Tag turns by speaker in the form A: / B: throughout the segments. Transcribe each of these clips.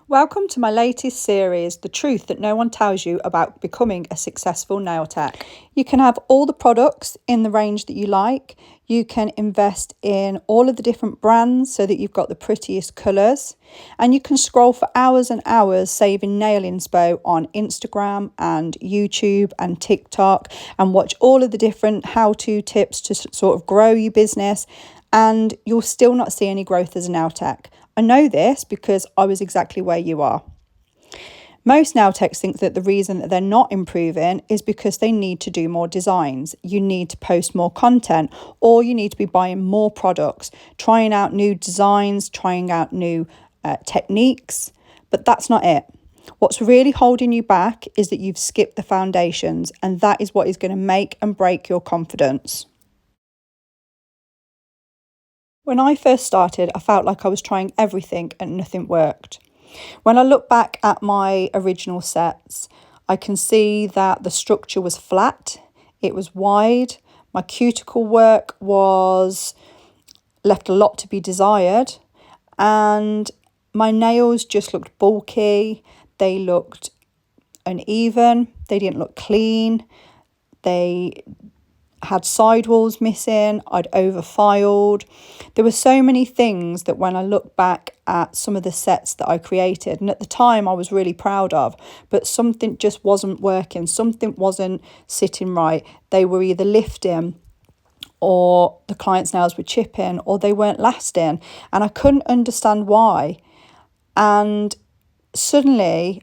A: Welcome to my latest series, The Truth That No One Tells You About Becoming a Successful Nail Tech. You can have all the products in the range that you like. You can invest in all of the different brands so that you've got the prettiest colours. And you can scroll for hours and hours saving nail inspo on Instagram and YouTube and TikTok and watch all of the different how-to tips to sort of grow your business. And you'll still not see any growth as a nail tech. I know this because I was exactly where you are. Most nail techs think that the reason that they're not improving is because they need to do more designs. You need to post more content, or you need to be buying more products, trying out new designs, trying out new techniques, but that's not it. What's really holding you back is that you've skipped the foundations, and that is what is going to make and break your confidence. When I first started, I felt like I was trying everything and nothing worked. When I look back at my original sets, I can see that the structure was flat, it was wide, my cuticle work left a lot to be desired, and my nails just looked bulky, they looked uneven, they didn't look clean, they had sidewalls missing, I'd overfiled. There were so many things that when I look back at some of the sets that I created, and at the time I was really proud of, but something just wasn't working, something wasn't sitting right. They were either lifting or the client's nails were chipping or they weren't lasting, and I couldn't understand why. And suddenly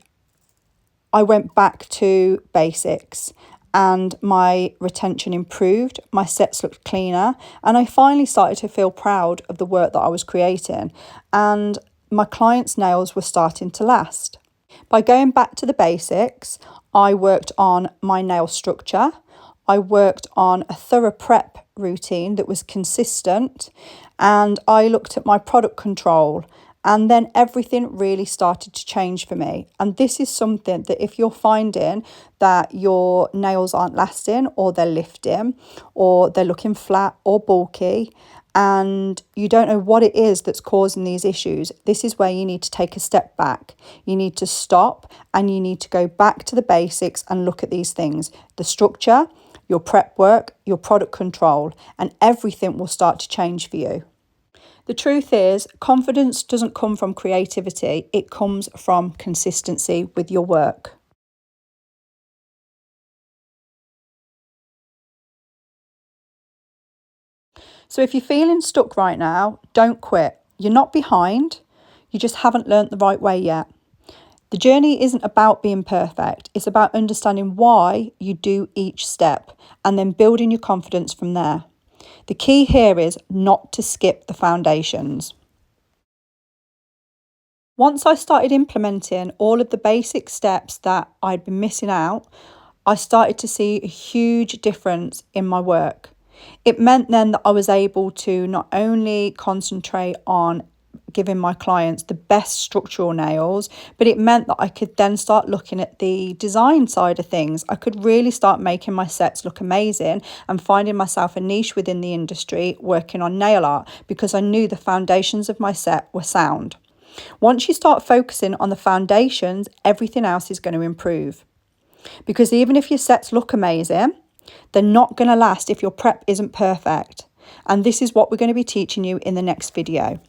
A: I went back to basics and my retention improved, my sets looked cleaner, and I finally started to feel proud of the work that I was creating, and my clients' nails were starting to last. By going back to the basics, I worked on my nail structure, I worked on a thorough prep routine that was consistent, and I looked at my product control. And then everything really started to change for me. And this is something that if you're finding that your nails aren't lasting, or they're lifting, or they're looking flat or bulky, and you don't know what it is that's causing these issues, this is where you need to take a step back. You need to stop and you need to go back to the basics and look at these things: the structure, your prep work, your product control, and everything will start to change for you. The truth is, confidence doesn't come from creativity, it comes from consistency with your work. So if you're feeling stuck right now, don't quit. You're not behind, you just haven't learnt the right way yet. The journey isn't about being perfect, it's about understanding why you do each step and then building your confidence from there. The key here is not to skip the foundations. Once I started implementing all of the basic steps that I'd been missing out, I started to see a huge difference in my work. It meant then that I was able to not only concentrate on giving my clients the best structural nails, but it meant that I could then start looking at the design side of things. I could really start making my sets look amazing and finding myself a niche within the industry working on nail art, because I knew the foundations of my set were sound. Once you start focusing on the foundations, everything else is going to improve. Because even if your sets look amazing, they're not going to last if your prep isn't perfect. And this is what we're going to be teaching you in the next video.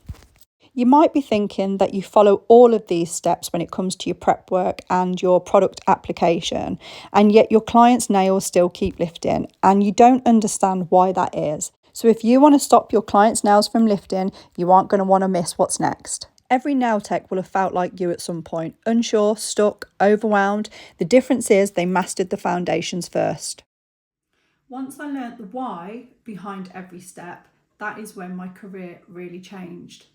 A: You might be thinking that you follow all of these steps when it comes to your prep work and your product application, and yet your clients' nails still keep lifting, and you don't understand why that is. So if you want to stop your clients' nails from lifting, you aren't going to want to miss what's next. Every nail tech will have felt like you at some point, unsure, stuck, overwhelmed. The difference is they mastered the foundations first. Once I learnt the why behind every step, that is when my career really changed.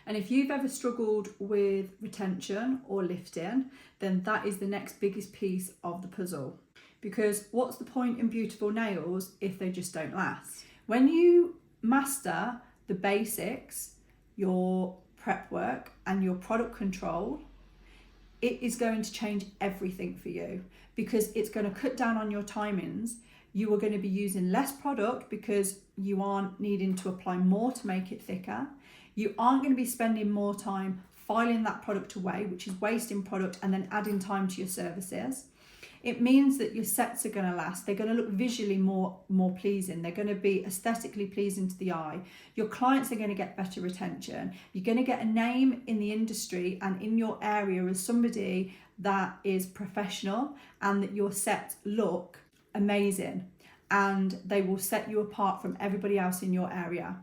A: And if you've ever struggled with retention or lifting, then that is the next biggest piece of the puzzle. Because what's the point in beautiful nails if they just don't last? When you master the basics, your prep work and your product control, it is going to change everything for you, because it's going to cut down on your timings. You are going to be using less product because you aren't needing to apply more to make it thicker. You aren't going to be spending more time filing that product away, which is wasting product, and then adding time to your services. It means that your sets are going to last. They're going to look visually more pleasing. They're going to be aesthetically pleasing to the eye. Your clients are going to get better retention. You're going to get a name in the industry and in your area as somebody that is professional, and that your sets look amazing, and they will set you apart from everybody else in your area.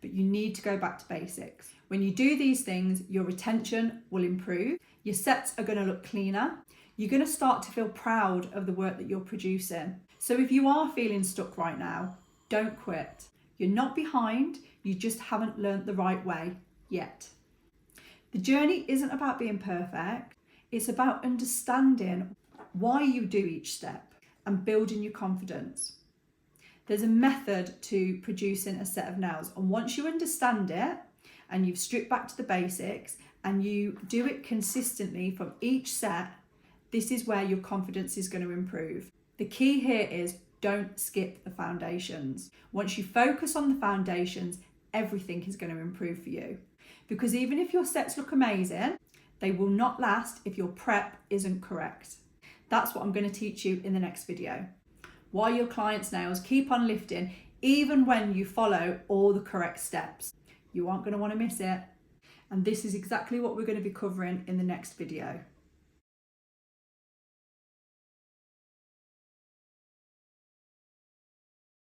A: But you need to go back to basics. When you do these things, your retention will improve. Your sets are going to look cleaner. You're going to start to feel proud of the work that you're producing. So if you are feeling stuck right now, don't quit. You're not behind, you just haven't learnt the right way yet. The journey isn't about being perfect, it's about understanding why you do each step and building your confidence. There's a method to producing a set of nails, and once you understand it and you've stripped back to the basics and you do it consistently from each set, this is where your confidence is going to improve. The key here is don't skip the foundations. Once you focus on the foundations, everything is going to improve for you. Because even if your sets look amazing, they will not last if your prep isn't correct. That's what I'm going to teach you in the next video. Why your clients' nails keep on lifting even when you follow all the correct steps. You aren't going to want to miss it. And this is exactly what we're going to be covering in the next video.